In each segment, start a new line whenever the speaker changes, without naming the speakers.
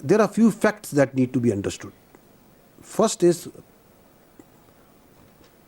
there are few facts that need to be understood. First is,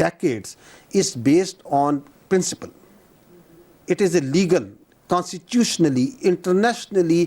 decades is based on principle. It is a legal, constitutionally, internationally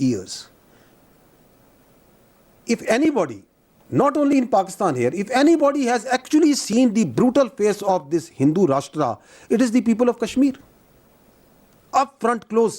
years, if anybody, not only in Pakistan here, if anybody has actually seen the brutal face of this Hindu Rashtra, it is the people of Kashmir. Up front close.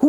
Who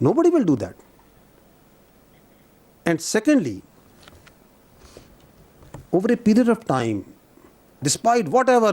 Nobody will do that. And secondly, over a period of time, despite whatever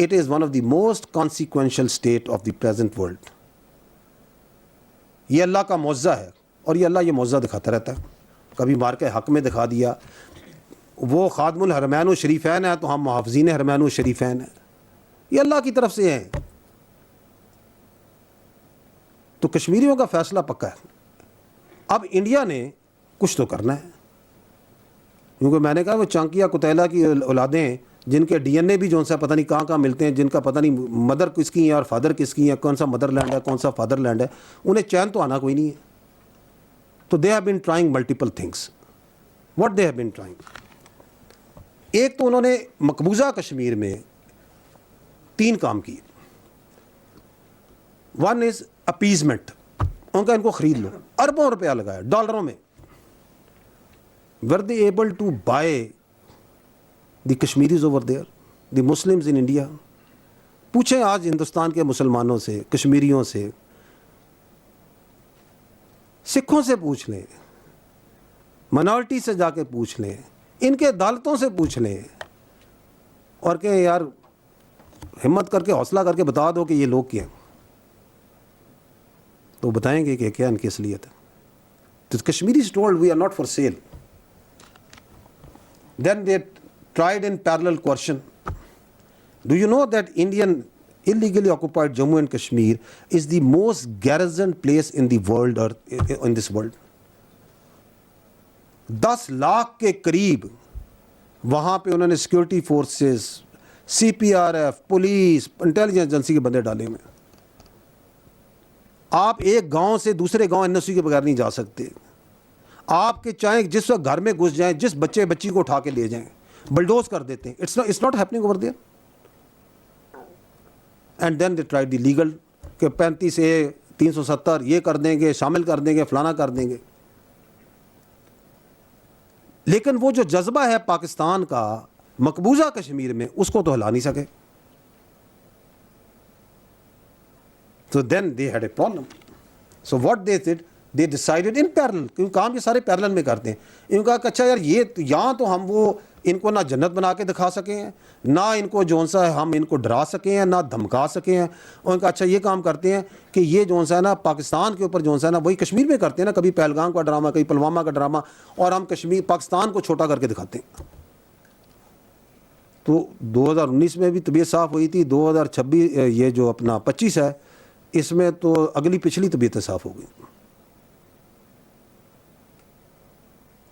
it is one of the most consequential state of the present world. یہ اللہ کا معجزہ ہے اور یہ اللہ یہ معجزہ دکھاتا رہتا ہے. کبھی مار کے حق میں دکھا دیا. وہ خادم الحرمین و شریفین ہے تو ہم محافظین حرمین و شریفین ہیں. یہ اللہ کی طرف سے ہیں. تو کشمیریوں کا فیصلہ پکا ہے. اب انڈیا نے کچھ تو کرنا ہے, کیونکہ میں نے کہا وہ چانکیا کتیلا کی اولادیں جن کے ڈی این اے بھی جو سا پتہ نہیں کہاں ملتے ہیں, جن کا پتہ نہیں مدر کس کی ہیں اور فادر کس کی ہیں, کون سا مدر لینڈ ہے کون سا فادر لینڈ ہے, انہیں چین تو آنا کوئی نہیں ہے. تو they have been trying multiple things. What they have been trying, ایک تو انہوں نے مقبوضہ کشمیر میں 3 کام کیے. ون از اپیزمنٹ, ان کا ان کو خرید لو, اربوں روپیہ لگایا ڈالروں میں. were they able to buy the Kashmiris over there, the Muslims in India? پوچھیں آج ہندوستان کے مسلمانوں سے, کشمیریوں سے, سکھوں سے پوچھ لیں, منارٹی سے جا کے پوچھ لیں, ان کے عدالتوں سے پوچھ لیں, اور کہ یار ہمت کر کے حوصلہ کر کے بتا دو کہ یہ لوگ کیا ہیں, تو بتائیں گے کہ کیا ان کی اصلیت ہے. تو Kashmiris told we are not for sale. Then they tried in parallel coercion. Do you know that Indian illegally occupied Jammu and Kashmir is the most garrisoned place in the world, or in this world? 10 lakh کے قریب وہاں پہ انہوں نے security forces, C R P F, police, intelligence agency کے بندے ڈالے ہوئے. آپ ایک گاؤں سے دوسرے گاؤں این او سی کے بغیر نہیں جا سکتے. آپ کے چاہیں جس وقت گھر میں گھس جائیں, جس بچے بچی کو اٹھا کے لے جائیں, بلڈوز کر دیتے ہیں. It's not happening over there. And then they try the legal کہ 35A 370 یہ کر دیں گے, شامل کر دیں گے, فلانا کر دیں گے. لیکن وہ جو جذبہ ہے پاکستان کا مقبوضہ کشمیر میں, اس کو تو ہلا نہیں سکے. So then they had a problem. So what they did, they decided in parallel, کیونکہ کام یہ سارے پیرلل میں کرتے ہیں. انہوں نے کہا کہ اچھا یار یہ یہاں تو ہم وہ ان کو نہ جنت بنا کے دکھا سکے ہیں, نہ ان کو جون سا ہے ہم ان کو ڈرا سکے ہیں, نہ دھمکا سکے ہیں. اور ان کا اچھا یہ کام کرتے ہیں کہ یہ جون سا ہے نا پاکستان کے اوپر جون سا ہے نا وہی کشمیر میں کرتے ہیں نا, کبھی پہلگام کا ڈرامہ, کبھی پلوامہ کا ڈرامہ, اور ہم کشمیر پاکستان کو چھوٹا کر کے دکھاتے ہیں. تو 2019 میں بھی طبیعت صاف ہوئی تھی, 2026 یہ جو اپنا 25 ہے اس میں تو اگلی پچھلی طبیعت صاف ہو گئی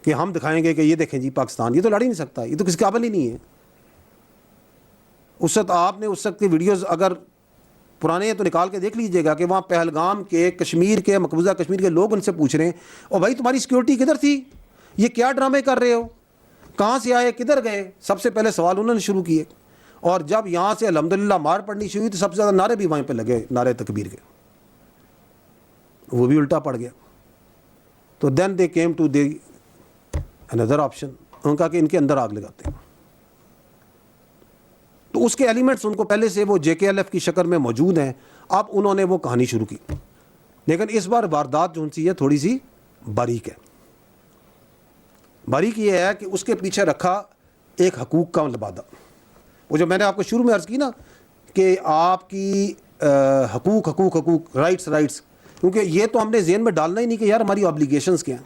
کہ ہم دکھائیں گے کہ یہ دیکھیں جی پاکستان یہ تو لڑ ہی نہیں سکتا, یہ تو کسی قابل ہی نہیں ہے. اس وقت آپ نے اس وقت کی ویڈیوز اگر پرانے ہیں تو نکال کے دیکھ لیجئے گا کہ وہاں پہلگام کے کشمیر کے مقبوضہ کشمیر کے لوگ ان سے پوچھ رہے ہیں, اور بھائی تمہاری سیکورٹی کدھر تھی, یہ کیا ڈرامے کر رہے ہو, کہاں سے آئے, کدھر گئے. سب سے پہلے سوال انہوں نے شروع کیے. اور جب یہاں سے الحمدللہ مار پڑنی شروع ہوئی تو سب سے زیادہ نعرے بھی وہیں پہ لگے, نعرے تکبیر کے, وہ بھی الٹا پڑ گیا. تو then they came to the اندر آپشن, ان کا کہ ان کے اندر آگ لگاتے ہیں. تو اس کے ایلیمنٹس ان کو پہلے سے وہ JKLF کی شکل میں موجود ہیں. اب انہوں نے وہ کہانی شروع کی, لیکن اس بار واردات جو سی ہے تھوڑی سی باریک ہے. باریک یہ ہے کہ اس کے پیچھے رکھا ایک حقوق کا لبادہ. وہ جو میں نے آپ کو شروع میں عرض کی نا کہ آپ کی حقوق رائٹس, کیونکہ یہ تو ہم نے ذہن میں ڈالنا ہی نہیں کہ یار ہماری آبلیگیشنز کیا ہیں,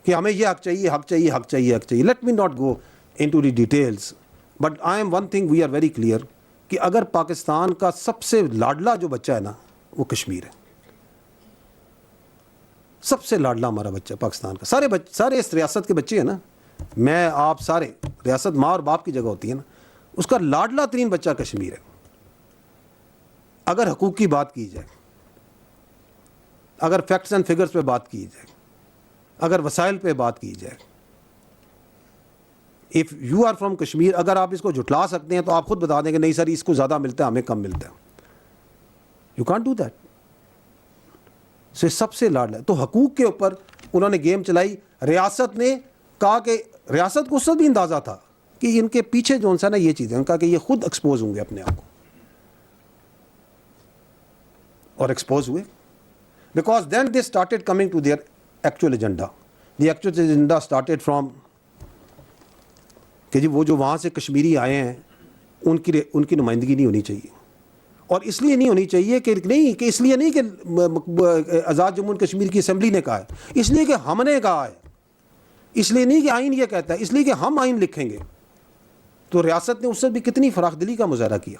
کہ ہمیں یہ حق چاہیے. Let me not go into the details, but I am one thing we are very clear کہ اگر پاکستان کا سب سے لاڈلا جو بچہ ہے نا وہ کشمیر ہے. سب سے لاڈلا ہمارا بچہ پاکستان کا, سارے اس ریاست کے بچے ہیں نا, میں آپ سارے, ریاست ماں اور باپ کی جگہ ہوتی ہے نا, اس کا لاڈلا ترین بچہ کشمیر ہے. اگر حقوق کی بات کی جائے, اگر فیکٹس اینڈ فگرز پہ بات کی جائے, اگر وسائل پہ بات کی جائے, if you are from Kashmir, اگر آپ اس کو جھٹلا سکتے ہیں تو آپ خود بتا دیں کہ نہیں سر اس کو زیادہ ملتا ہے ہمیں کم ملتا ہے. You can't do that. سب سے لاڈلا ہے. تو حقوق کے اوپر انہوں نے گیم چلائی. ریاست نے کہا کہ ریاست کو اس وقت بھی اندازہ تھا کہ ان کے پیچھے جو سا نا یہ چیزیں, ان کا کہ یہ خود ایکسپوز ہوں گے اپنے آپ کو, اور ایکسپوز ہوئے. Because then they started coming to their actual agenda. The actual agenda started from کہ جی وہ جو وہاں سے کشمیری آئے ہیں ان کی نمائندگی نہیں ہونی چاہیے. اور اس لیے نہیں ہونی چاہیے کہ نہیں کہ اس لیے نہیں کہ آزاد جموں اینڈ کشمیر کی اسمبلی نے کہا ہے, اس لیے کہ ہم نے کہا ہے, اس لیے نہیں کہ آئین یہ کہتا ہے, اس لیے کہ ہم آئین لکھیں گے. تو ریاست نے اس سے بھی کتنی فراخ دلی کا مظاہرہ کیا.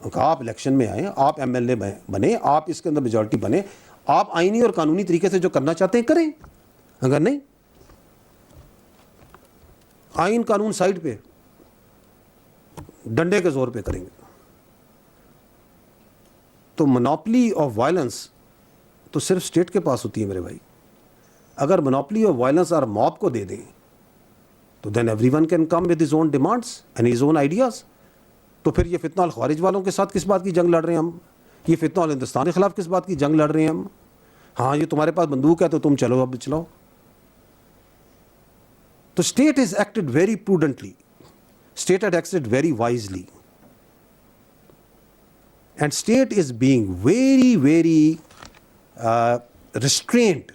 کہا آپ الیکشن میں آئیں, آپ ایم ایل اے بنے, آپ اس کے اندر میجورٹی بنے, آپ آئینی اور قانونی طریقے سے جو کرنا چاہتے ہیں کریں, اگر نہیں آئین قانون سائڈ پہ ڈنڈے کے زور پہ کریں گے. تو منوپلی آف وائلنس تو صرف اسٹیٹ کے پاس ہوتی ہے میرے بھائی. اگر منوپلی آف وائلنس اور موب کو دے دیں تو then everyone can come with his own demands and his own ideas. تو پھر یہ فتنہ الخوارج والوں کے ساتھ کس بات کی جنگ لڑ رہے ہیں ہم؟ یہ فتنہ ہندوستان کے خلاف کس بات کی جنگ لڑ رہے ہیں ہم؟ ہاں یہ تمہارے پاس بندوق ہے تو تم چلو اب چلاؤ. تو state is acted very prudently, state had acted very wisely, and state is being very restrained